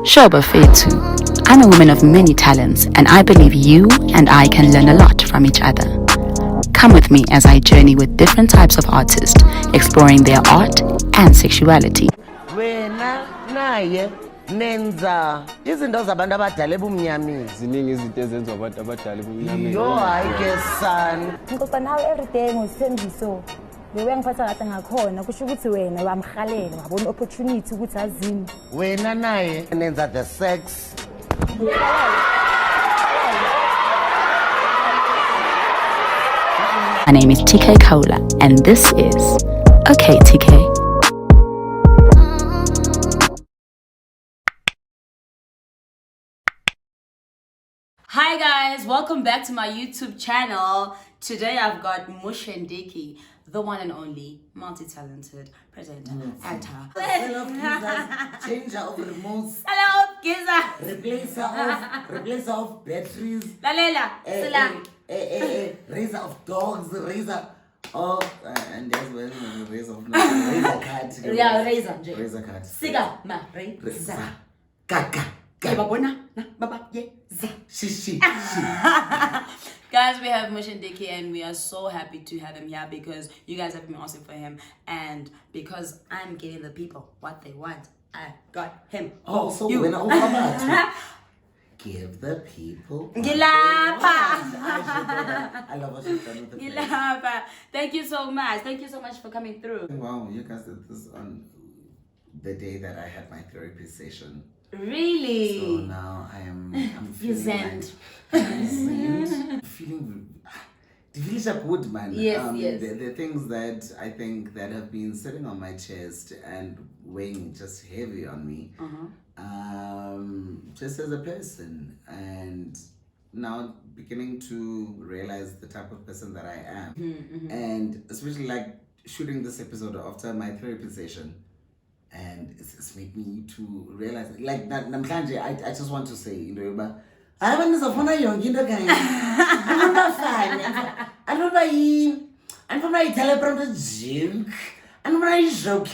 Shoba Fetu. I'm a woman of many talents, and I believe you and I can learn a lot from each other. Come with me as I journey with different types of artists, exploring their art and sexuality. Wena naye nenza izinto zabantu abadala ebumnyameni. Ziningi izinto ezenziwa abantu abadala ebumnyameni. Yo hayi ke son. Ngixoxa nawe every day ngosithembiso. Bewengiphatha kahle ngakhona kusho ukuthi wena wamhalela wabona opportunity ukuthi azini. Wena naye nenza the sex. My name is TK Kaula, and this is Okay TK. Hi guys, welcome back to my YouTube channel. Today I've got Moshe and Ndiki, the one and only multi-talented presenter, actor. Hello Giza, changer of remotes. Hello, Giza. Replacer of batteries. Lalela, Sila. Razor of dogs, razor of and there's one razor of razor cat. Yeah, razor. Razor cat. Siga, ma, razor. Kaka. Baba, baba, yeah, She. Guys, we have Moshe and Ndiki, and we are so happy to have him here because you guys have been asking for him, and because I'm giving the people what they want, I got him. Oh, so you. When I give the people. Gilapa. I love what you've done with the place. Gilapa. Thank you so much. Thank you so much for coming through. Wow, you guys did this on the day that I had my therapy session. Really? So now I'm feeling zened. Feeling good, man. Yes. The things that I think that have been sitting on my chest and weighing just heavy on me, just as a person, and now beginning to realize the type of person that I am, and especially like shooting this episode after my therapy session. And it's made me to realize, like, that namhlanje, I just want to say, you know, but I haven't fine. I'm from my teleprompter joke. I'm from joke.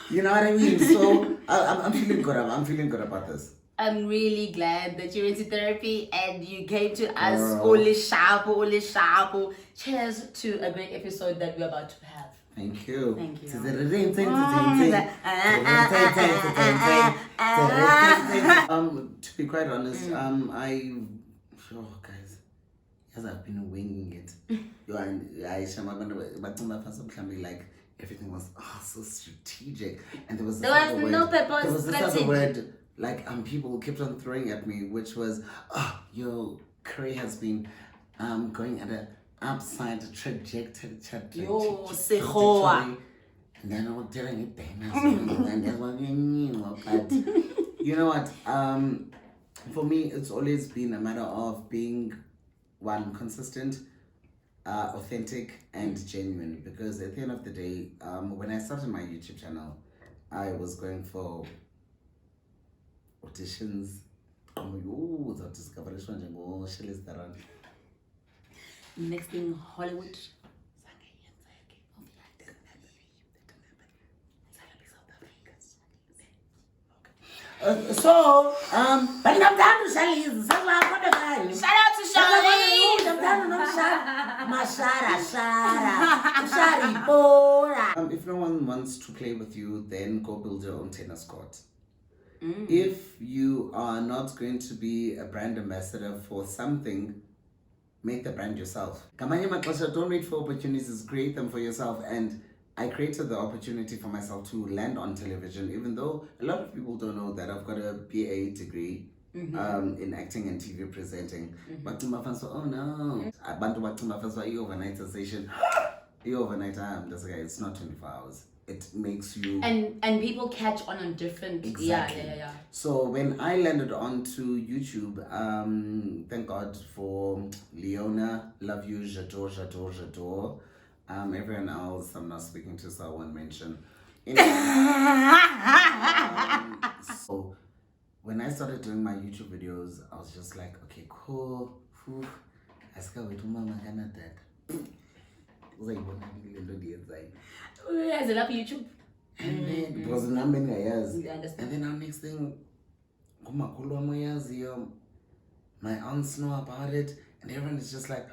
You know what I mean? So I'm feeling good. I'm feeling good about this. I'm really glad that you're into therapy and you came to us. Ole shapo. Cheers to a great episode that we're about to have. Thank you. Thank you. To be quite honest, guys, yes, I've been winging it. Like everything was so strategic, and there was no purpose. There was this other word, like people kept on throwing at me, which was, your career has been going at a upside trajectory. Yo, sehoa. And then I was telling it and that's what but you know what? For me, it's always been a matter of being one consistent, authentic, and genuine. Because at the end of the day, when I started my YouTube channel, I was going for auditions. Next thing, Hollywood. But I'm down to Charlize. Shout out to Charlize. If no one wants to play with you, then go build your own tennis court. If you are not going to be a brand ambassador for something, make the brand yourself. Don't wait for opportunities, create them for yourself. And I created the opportunity for myself to land on television, even though a lot of people don't know that I've got a BA degree in acting and TV presenting. But oh no, overnight session. Overnight time, it's not 24 hours. It makes you and people catch on different. Exactly. Yeah. So when I landed onto YouTube, thank God for Leona, love you, j'adore. Everyone else I'm not speaking to, so I won't mention. So when I started doing my YouTube videos, I was just like, okay, cool. Ask her with mama kana dad. Has it up YouTube? And then because the number years. You understand? And then our next thing, my aunts know about it, and everyone is just like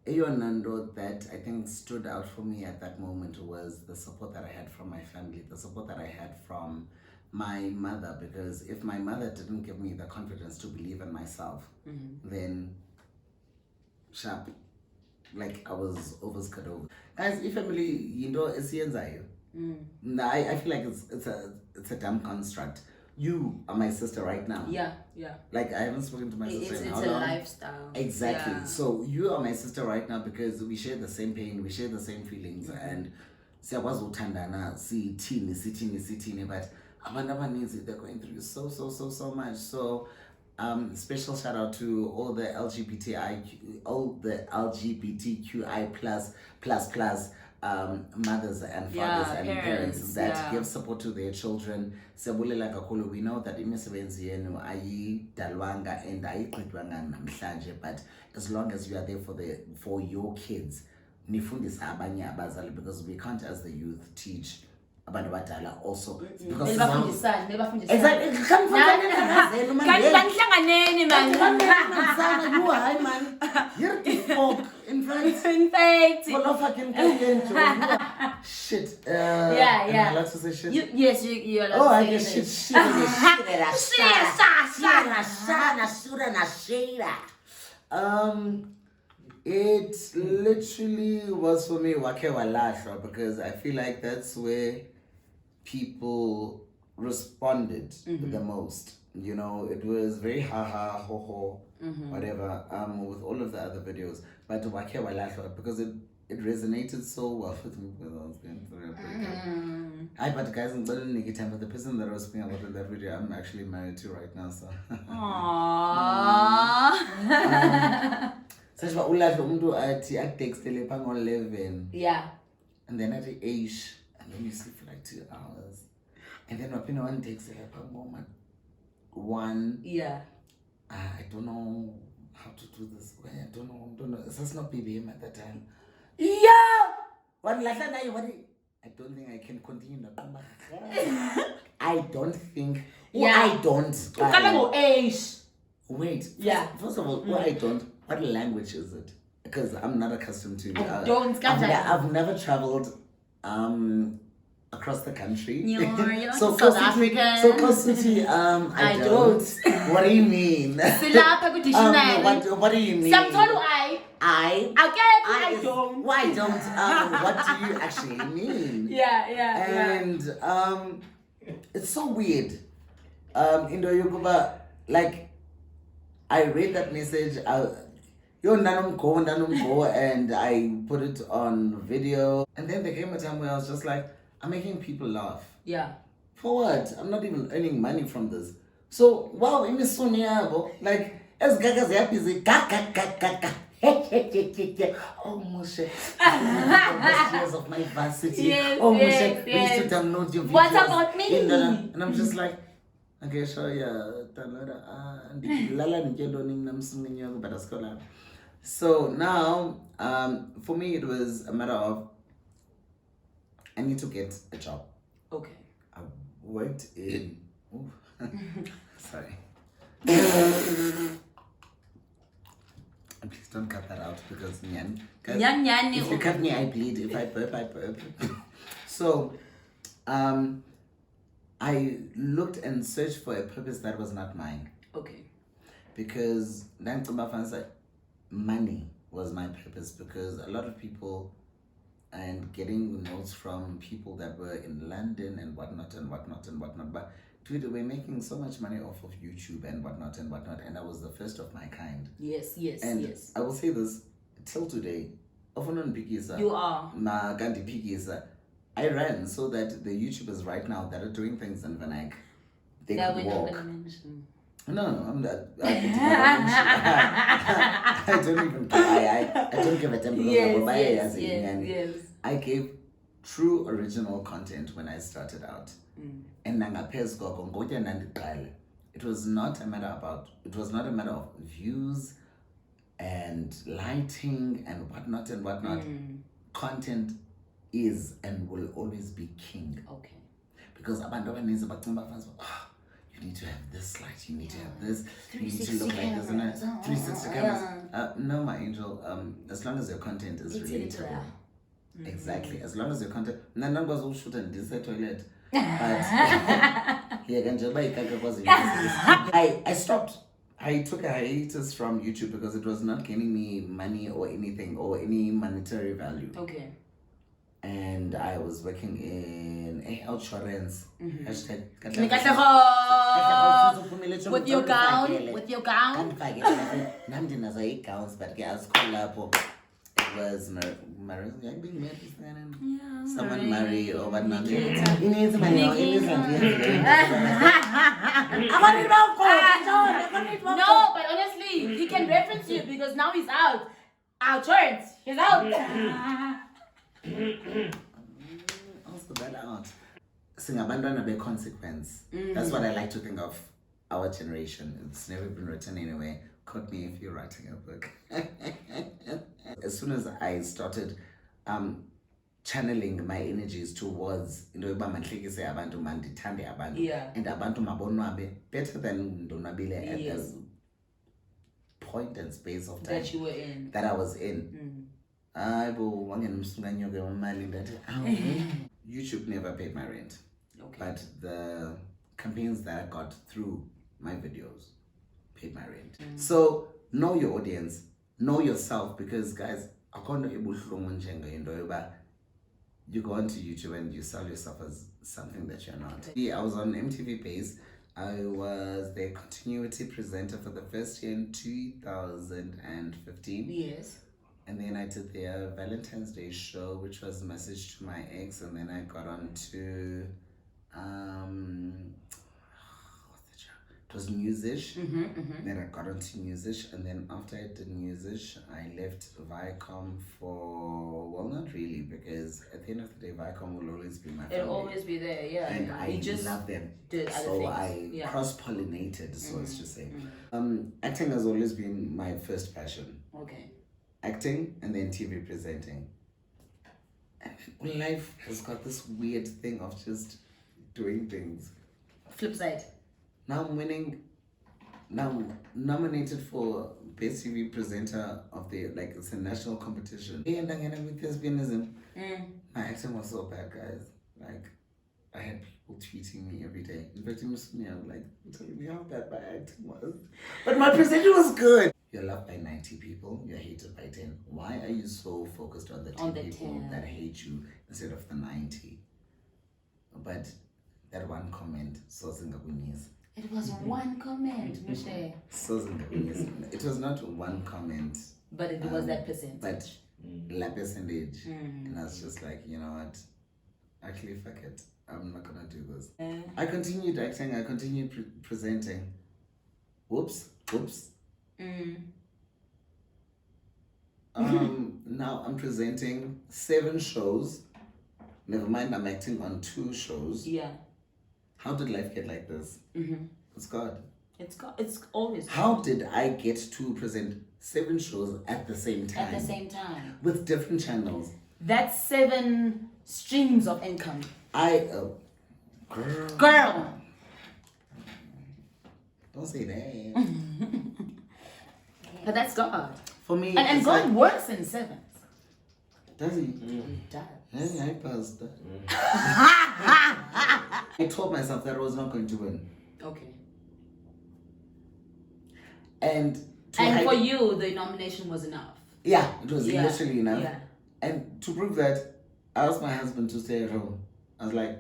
Nando, that I think stood out for me at that moment was the support that I had from my family, the support that I had from my mother, because if my mother didn't give me the confidence to believe in myself, then sharp, like I was overscared over. Guys, if family, it's I feel like it's a dumb construct. You are my sister right now. Yeah. Like, I haven't spoken to my sister in how It's a long? lifestyle. Exactly. Yeah. So you are my sister right now because we share the same pain, we share the same feelings, and siyakwazi uthandana sithini, but abantu abaninzi, they're going through so much. So special shout out to all the LGBTQI plus mothers and fathers and parents that give support to their children. Siyabulela kakhulu. We know that imisebenzi yenu ayidalwanga and ayiqedwanga namhlanje, but as long as you are there for your kids, nifundisa abanye abazali, because we can't as the youth teach abantu abadala also, because Exactly. you high man, you're the folk. In fact, shit. Yeah. Am I allowed to say shit? Yes, you are allowed Oh, to I say guess shit. It literally was for me wake walahla, because I feel like that's where people responded the most. It was very ha ho ho, whatever, with all of the other videos, but wake walahla, because it resonated so well with me because I was going through a breakup. But guys, Ndiki, the person that I was speaking about in that video, I'm actually married to right now, so. Aww. Such a ulahle umuntu athi akutextele pha ngo-11. Yeah. And then at the age, and then you sleep for like 2 hours. And then wapina one textele pha ngo-1. Yeah. I don't know how to do this. I don't know. That's not BBM at that time. Yeah! What? I don't think I can continue. I don't think. Yeah. I don't. Wait. Yeah. First of all, I don't. What language is it? Because I'm not accustomed to. I've never traveled across the country. You're like so South African. I don't. What do you mean? What do you mean? I don't. Why don't? What do you actually mean? Yeah. And it's so weird. Like, I read that message. And I put it on video. And then there came a time where I was just like, I'm making people laugh. Yeah. For what? I'm not even earning money from this. So, wow, like, as gagas happy, oh, Moshe, the best years of my varsity. Moshe, we used to download your videos. What about me? And I'm just like, okay, sure, yeah. So now, for me, it was a matter of, I need to get a job. Okay. I worked in. Sorry. Please don't cut that out, because Nyan. if you cut me, I bleed. If I burp, I burp. So, I looked and searched for a purpose that was not mine. Okay. Because money was my purpose, because a lot of people, and getting notes from people that were in London and whatnot, but Twitter, we're making so much money off of YouTube and whatnot, and I was the first of my kind. Yes. And I will say this, till today, You are. I ran so that the YouTubers right now that are doing things in Vanak, they could walk. No, I'm not. I don't even care. I don't give a damn. Yes. I gave true original content when I started out. And it was not a matter of views and lighting and whatnot. Content is and will always be king. Okay. Because abantu abaninzi bacinga uba you need to have this light, you need to have this, you need to look like this, and 360 cameras. No, my angel, as long as your content is relatable. Exactly, as long as your content. None was all shoot and this toilet. But I stopped. I took a hiatus from YouTube because it was not giving me money or anything or any monetary value. Okay. And I was working in insurance. Hashtag with your gown. Namdi nazo gowns, but girls call up. It was married. Someone marry or what not. He needs money. No, but honestly, he can reference you because now he's out. Outwards. He's out. Also that out. Singabantwana be consequence. That's what I like to think of our generation. It's never been written anyway. Quote me if you're writing a book. As soon as I started channeling my energies towards abantu mandithande abantu and abantu mabonwabe better than ndonwabile at the point and space of time that you were in, that I was in. YouTube never paid my rent. Okay. But the campaigns that I got through my videos paid my rent. So know your audience, know yourself, because guys, you go onto YouTube and you sell yourself as something that you're not. Yeah, I was on MTV Base. I was the continuity presenter for the first year in 2015. Yes. And then I did their Valentine's Day show, which was Message to My Ex, and then I got on to it was Newsish. Then I got onto Newsish, and then after I did Newsish, I left Viacom for, well, not really, because at the end of the day, Viacom will always be my family. It'll always be there, yeah. And I just love them. So I cross-pollinated, so as to say. Acting has always been my first passion. Okay. Acting and then TV presenting. And life has got this weird thing of just doing things. Flip side. Now I'm winning. Now I'm nominated for Best TV Presenter of the, like, it's a national competition. And with lesbianism, my acting was so bad, guys. Like, I had people tweeting me every day. In fact, I'm like, telling me how bad my acting was. But my presentation was good. You're loved by 90 people, you're hated by 10. Why are you so focused on the 10 people that hate you instead of the 90? But that one comment, it was one comment, Moshe. It was not one comment. But it was that percentage. But la percentage. And I was just like, you know what? Actually, fuck it. I'm not gonna do this. I continued acting, I continued presenting. Whoops. Now I'm presenting 7 shows. Never mind, I'm acting on 2 shows. Yeah. How did life get like this? It's God. It's God. It's always God. How did I get to present 7 shows at the same time? At the same time. With different channels. That's 7 streams of income. Girl. Don't say that. But that's God. For me, and God works in 7s. Does he? He does. Yeah, I passed that. I told myself that I was not going to win. Okay. And for you, the nomination was enough. Yeah, it was literally enough. Yeah. And to prove that, I asked my husband to stay at home. I was like,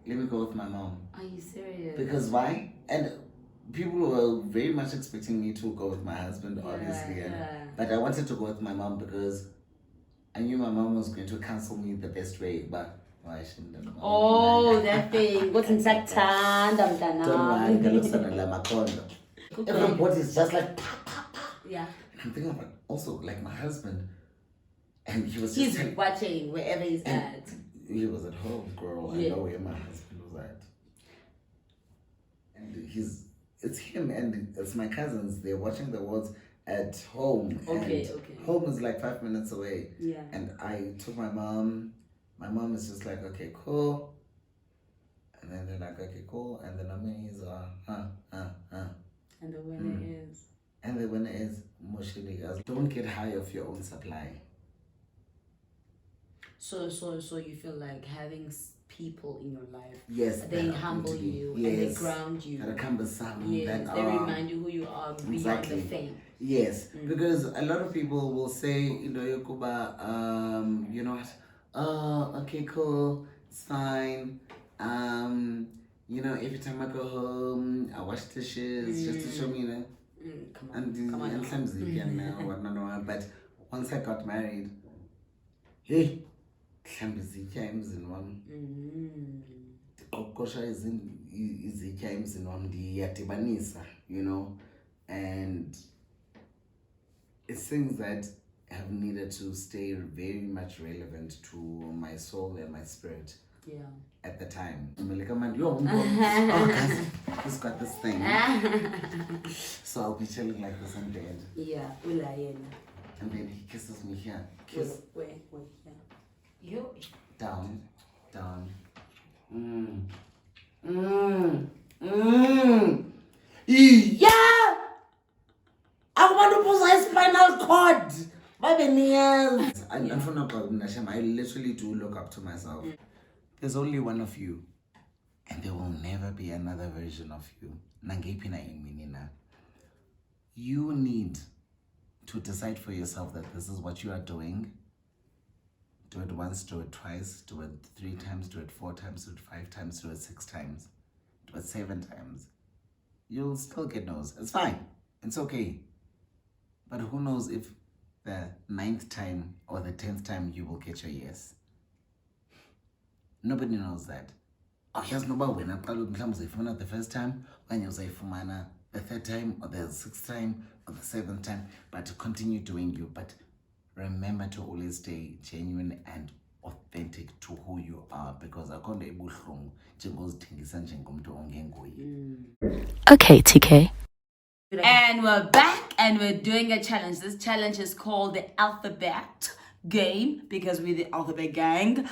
let me go with my mom. Are you serious? Because why? And people were very much expecting me to go with my husband, obviously. But I wanted to go with my mom because I knew my mom was going to counsel me the best way, but I shouldn't have. Oh, that thing. What's inside? Don't worry, everybody's just like, yeah. And I'm thinking about also like my husband, and he's watching wherever he's at. He was at home, girl. I know where my husband was at. And it's him and it's my cousins. They're watching the awards at home. Okay. Home is like 5 minutes away. Yeah. And I took my mom My mom is just like, okay, cool. And then they're like, okay, cool. And then I mean, he's And the winner is. And the winner is Moshe. Don't get high off your own supply. So you feel like having people in your life. Yes, they humble you and they ground you. Yes, they remind you who you are beyond the fame. Yes, because a lot of people will say, you know, Yokuba, you know what? Oh, okay, cool, it's fine. You know, every time I go home, I wash dishes just to show me, you know. Come on, And but once I got married, hey, you know, and it's things that have needed to stay very much relevant to my soul and my spirit. Yeah. At the time. I'm like, he's got this thing. So I'll be chilling like this in bed. Yeah. And then he kisses me here. Kiss. Wait, yeah. You. Down. Yeah! I want to pose a spinal cord! I literally do look up to myself. There's only one of you, and there will never be another version of you. You need to decide for yourself that this is what you are doing. Do it once, do it twice, do it 3 times, do it 4 times, do it 5 times, do it 6 times, do it 7 times. You'll still get no's. It's fine. It's okay. But who knows if the 9th time or the 10th time you will get your yes. Nobody knows that. Oh, here's nobody when I the first time, when you say the 3rd time or the 6th time or the 7th time, but to continue doing you. But remember to always stay genuine and authentic to who you are, because I can't able to Okay, TK. And we're back and we're doing a challenge. This challenge is called the alphabet game because we're the alphabet gang.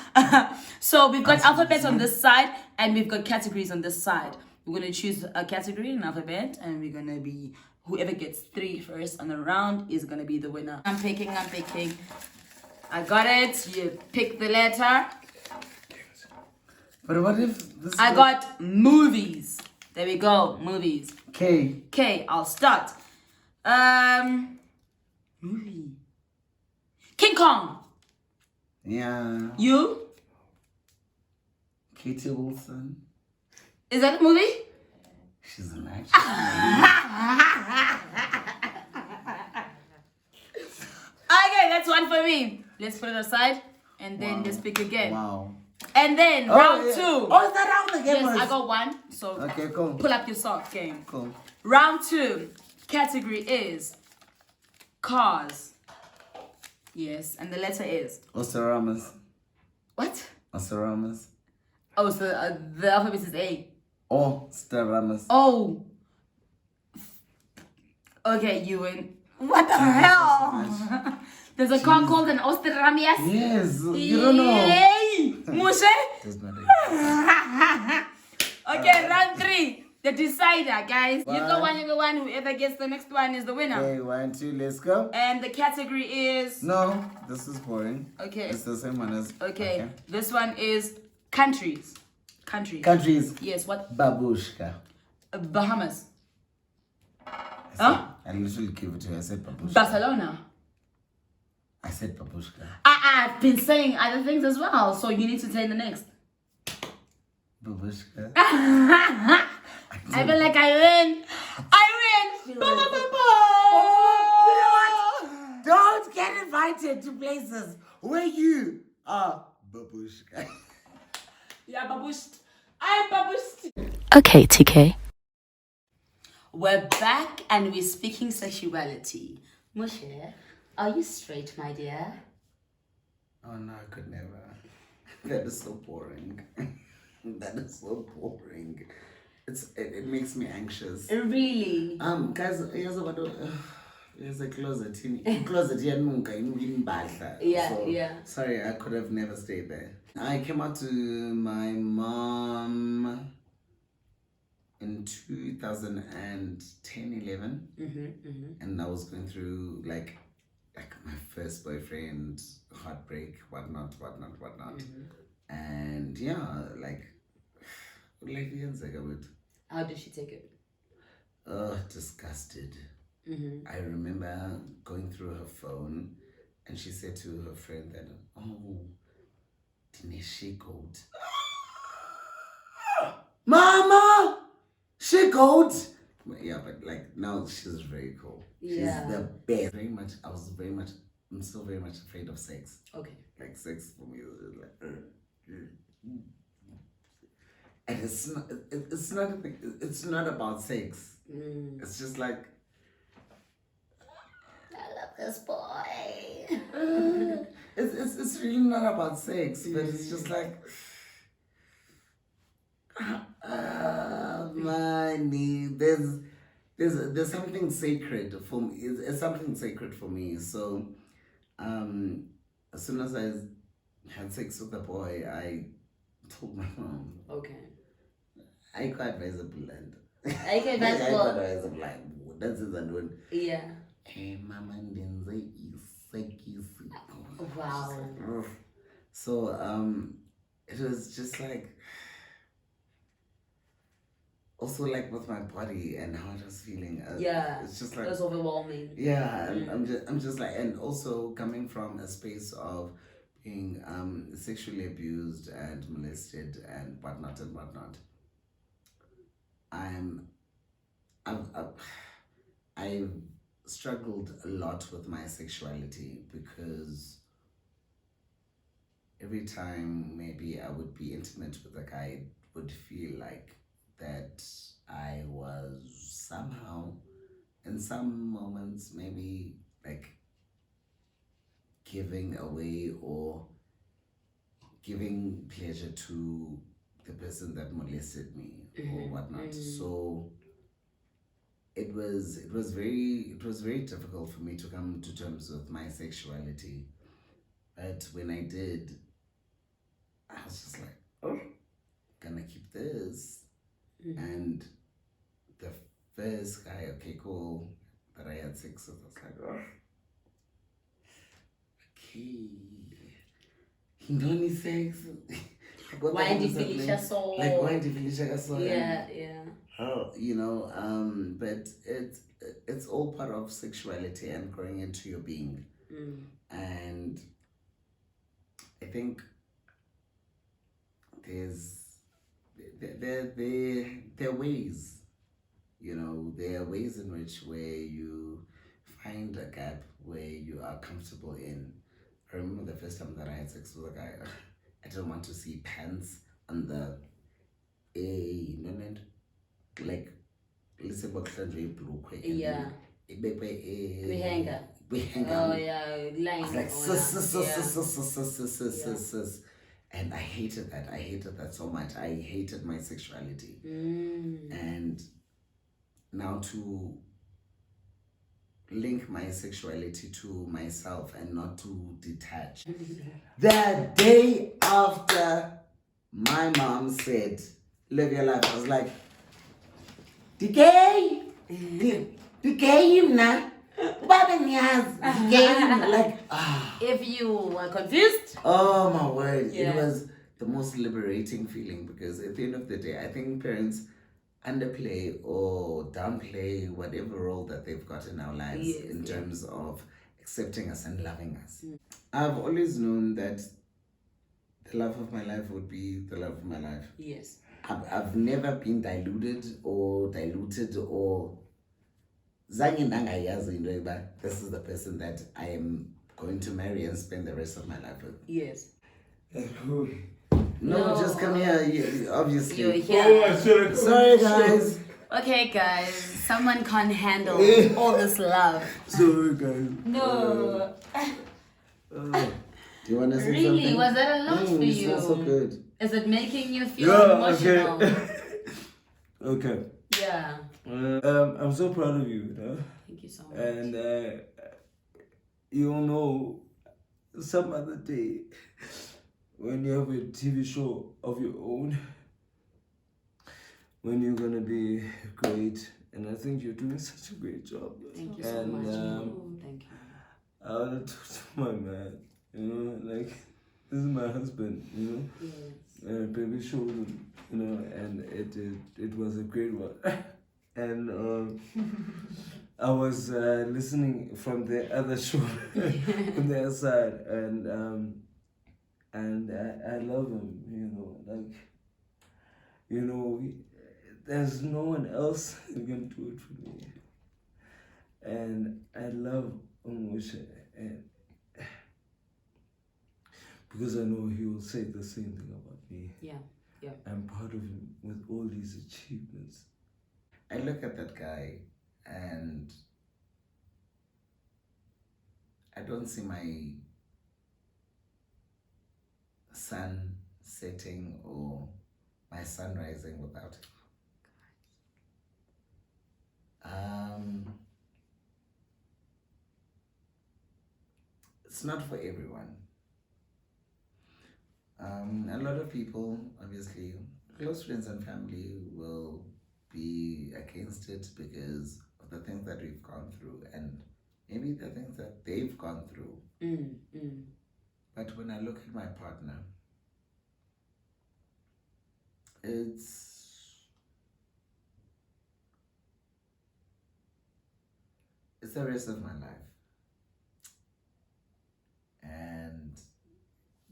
So we've got alphabets on this side and we've got categories on this side. We're going to choose a category, an alphabet, and we're going to be, whoever gets 3 first on the round is going to be the winner. I'm picking. I got it. You pick the letter. But what if this I got movies. There we go. Movies. K. I'll start. Movie. King Kong. Yeah. You? Katie Wilson. Is that a movie? She's an actress. Okay, that's one for me. Let's put it aside and then let's pick again. Wow. And then round 2. Oh, is that how the game Yes, was? I got 1. So okay, cool. Pull up your sock game. Cool. Round 2. Category is cars. Yes, and the letter is Osaramas. what? Osaramas. Oh, so the alphabet is A. Ostaramas. Oh. Okay, you win. What the hell? There's a car called an Osteramias. Yes, you don't know. Yay! Moshe? Does not exist. Okay, round 3. The decider, guys. You go One. one, you go one. Whoever gets the next one is the winner. Okay, 1, 2, let's go. And the category is... No, this is boring. Okay. It's the same one as... Okay. This one is countries. Countries. Countries. Yes, what? Babushka. Bahamas. I literally gave it to you. I said babushka. Barcelona. I said babushka. I've been saying other things as well, so you need to say the next. Babushka. I feel like I win. You know what? Don't get invited to places where you are babushka. Yeah, babushed. I'm babushed. Okay, TK. We're back and we're speaking sexuality. Moshe, are you straight, my dear? Oh no, I could never. That is so boring. That is so boring. It makes me anxious. Really? Guys, here's about There's a closet in closet in Badla. Yeah. Sorry, I could have never stayed there. I came out to my mom in 2010, 11. And I was going through like my first boyfriend, heartbreak, whatnot. And yeah, like years ago. How did she take it? Disgusted. I remember going through her phone and she said to her friend that, oh, she called. Mama! She called! Yeah, but like now she's very cool. Yeah. She's the best. I'm still very much afraid of sex. Okay. Like sex for me is like, and it's not about sex. It's just like, I love this boy. it's really not about sex, but it's just like, money. There's something sacred for me. It's something sacred for me. So, as soon as I had sex with the boy, I told my mom. Okay. I got advisable and. I got advisable. That's it. And yeah. Hey, mama, wow. So it was just like. Also, like with my body and how I was feeling. Yeah. It's just like. It was overwhelming. Yeah, I'm just like, and also coming from a space of being sexually abused and molested and whatnot. I've struggled a lot with my sexuality because every time maybe I would be intimate with a guy, it would feel like that I was somehow, in some moments, maybe like giving away or giving pleasure to the person that molested me or whatnot. So it was very difficult for me to come to terms with my sexuality. But when I did, I was just like, oh, gonna keep this. And the first guy, okay, cool, that I had sex with, I was like, oh, okay. He don't sex. Why did Felicia so? Like, why did Felicia so? Yeah. Oh, but it's all part of sexuality and growing into your being. And I think there are ways, there are ways in which where you find a gap where you are comfortable in. I remember the first time that I had sex with a guy, I didn't want to see pants on the like listen what yeah. We hang oh yeah, line. I was like and I hated that so much. I hated my sexuality. And now to link my sexuality to myself and not to detach. The day after my mom said, live your life, I was like, Ndiki, like, if you were confused. Oh my word. Yeah. It was the most liberating feeling because at the end of the day, I think parents underplay or downplay whatever role that they've got in our lives in terms of accepting us and loving us. I've always known that the love of my life would be the love of my life. Yes. I've never been diluted or zange ndangayazi into yokuba this is the person that I am going to marry and spend the rest of my life with. Yes. No, just come here. Obviously. You're here. Sorry, guys. Okay, guys. Someone can't handle all this love. Sorry, guys. No. Do you want to say really? something? Really? Was that a lot for you? It's so good. Is it making you feel emotional? Okay. Yeah. I'm so proud of you, Thank you so much. And you'll know some other day when you have a TV show of your own, when you're gonna be great. And I think you're doing such a great job. Thank you so much. Thank you. I wanna talk to my man, you know, like this is my husband, you know. Yes. Baby showed him, you know, and it was a great one. And I was listening from the other show on the other side, and I love him, you know, like, you know, there's no one else who can do it for me, and I love Moshe, and because I know he will say the same thing about me. Yeah. Yeah. I'm proud of him with all these achievements. I look at that guy and I don't see my sun setting or my sun rising without him. It's not for everyone. A lot of people, obviously, close friends and family will be against it because of the things that we've gone through and maybe the things that they've gone through. But when I look at my partner, it's the rest of my life. And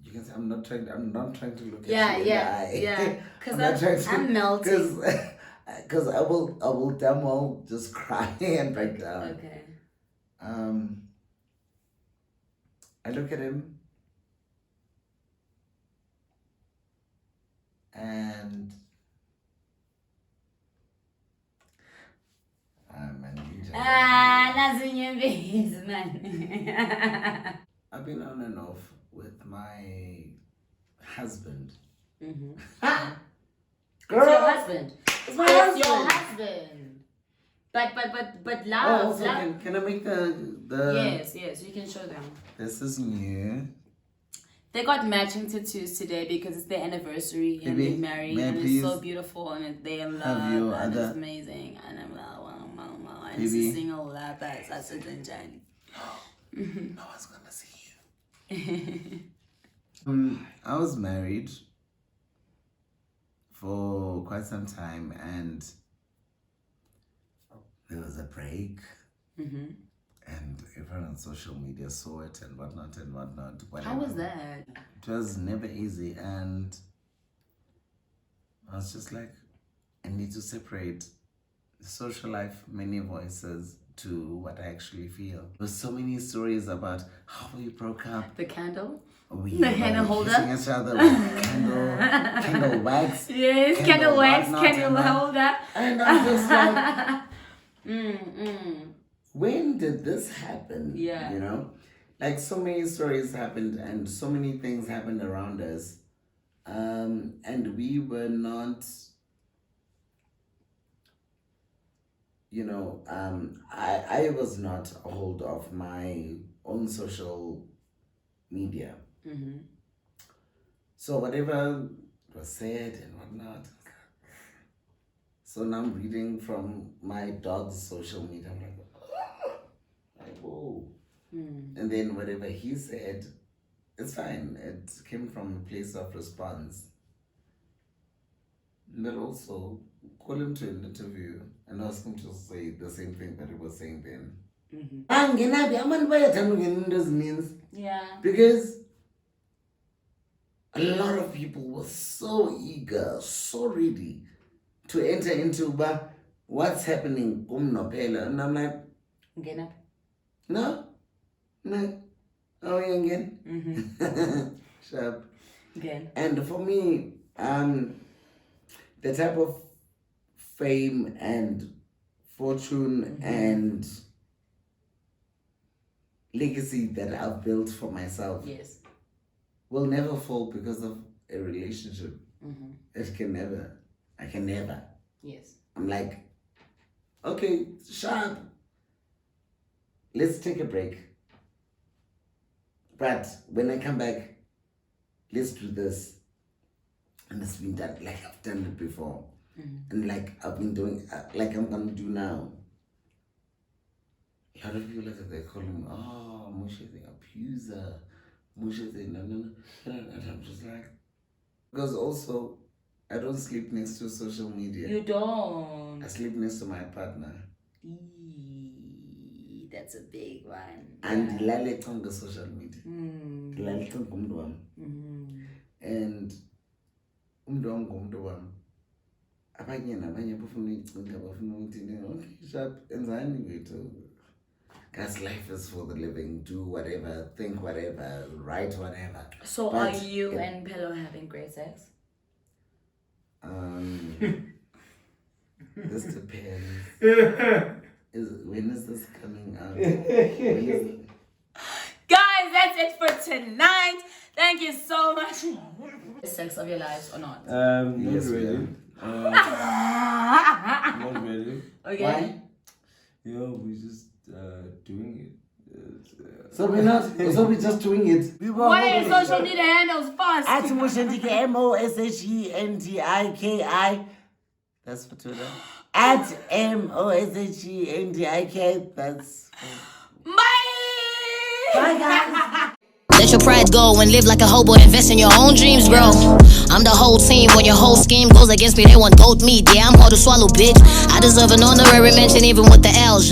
you can say I'm not trying to look at you in the eye. Because I'm melting. Because I will damn well just cry and break down. Okay. I look at him and That's in your face, man. I've been on and off with my husband. It's your husband. It's your husband. But love. So love. can I make the Yes, you can show them. This is new. They got matching tattoos today because it's their anniversary and Baby, they're married may I and please it's so beautiful and they in have love you and other- it's amazing and I'm like, wow, and Baby. it's a single lap as I sit in Jan. No one's gonna see you. I was married for quite some time and there was a break and everyone on social media saw it and whatnot. How was that? It was never easy and I was just like, I need to separate the social life, many voices, to what I actually feel. There's so many stories about how we broke up. The candle? We The candle holder? kissing each other with candle wax. Yes, candle wax, whatnot candle holder. And I'm just like, when did this happen? Yeah. You know? Like so many stories happened and so many things happened around us. And we were not, you know, I was not a hold of my own social media. So whatever was said and whatnot. So now I'm reading from my dog's social media. I'm like, whoa. And then whatever he said, it's fine. It came from a place of response. But also, call him to an interview and ask him to say the same thing that he was saying then. Yeah. Because a lot of people were so eager, so ready to enter into what's happening. And I'm like, Ningenaphi. no. Oh, yeah, again. Sharp. Again. And for me, the type of fame and fortune and legacy that I've built for myself Yes. will never fall because of a relationship. I can never. Yes. I'm like, Okay, sharp. Let's take a break. But when I come back, let's do this. And it's been done, like I've done it before. And like I've been doing, like I'm gonna do now. A lot of people look at they call him, oh, Moshe the abuser. Moshe the no. And I'm just like, because also, I don't sleep next to social media. You don't. I sleep next to my partner. That's a big one. And Lale Tonga social media. Lale Tonga umduam. And umduam. Abanye bafuna uyicinga bafuna ukuthi okay sharp enzani wethu. Guys, life is for the living. Do whatever, think whatever, write whatever. So but are you and Pello having great sex? This depends. When is this coming out? Guys, that's it for tonight. Thank you so much. Sex of your lives or not? Not really. Not really. Okay. Why? Yeah, we're just doing it. So we're just doing it. What are your social media handles first? At Moshe Ndiki, MOSHENDIKI. That's for Twitter. At MOSHENDIK. That's Bye guys. Let your pride go and live like a hobo. Invest in your own dreams, bro. I'm the whole team. When your whole scheme goes against me, they want goat meat. Yeah, I'm hard to swallow, bitch. I deserve an honorary mention even with the L's.